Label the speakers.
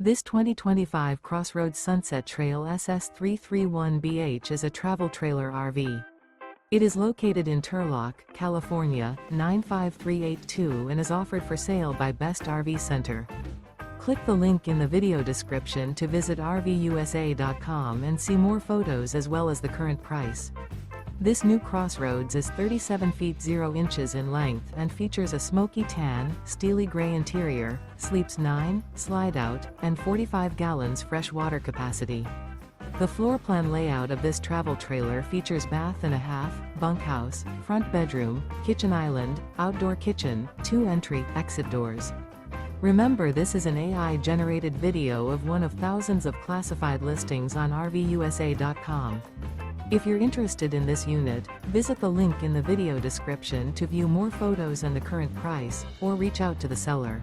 Speaker 1: This 2025 CrossRoads Sunset Trail SS331BH is a travel trailer RV. It is located in Turlock, California, 95382 and is offered for sale by Best RV Center. Click the link in the video description to visit RVUSA.com and see more photos as well as the current price. This new CrossRoads is 37 feet 0 inches in length and features a Smokey Tan, Steely Gray interior, sleeps 9, slide-out, and 45 gallons fresh water capacity. The floor plan layout of this travel trailer features bath and a half, bunkhouse, front bedroom, kitchen island, outdoor kitchen, 2 entry/exit doors. Remember, this is an AI-generated video of one of thousands of classified listings on RVUSA.com. If you're interested in this unit, visit the link in the video description to view more photos and the current price, or reach out to the seller.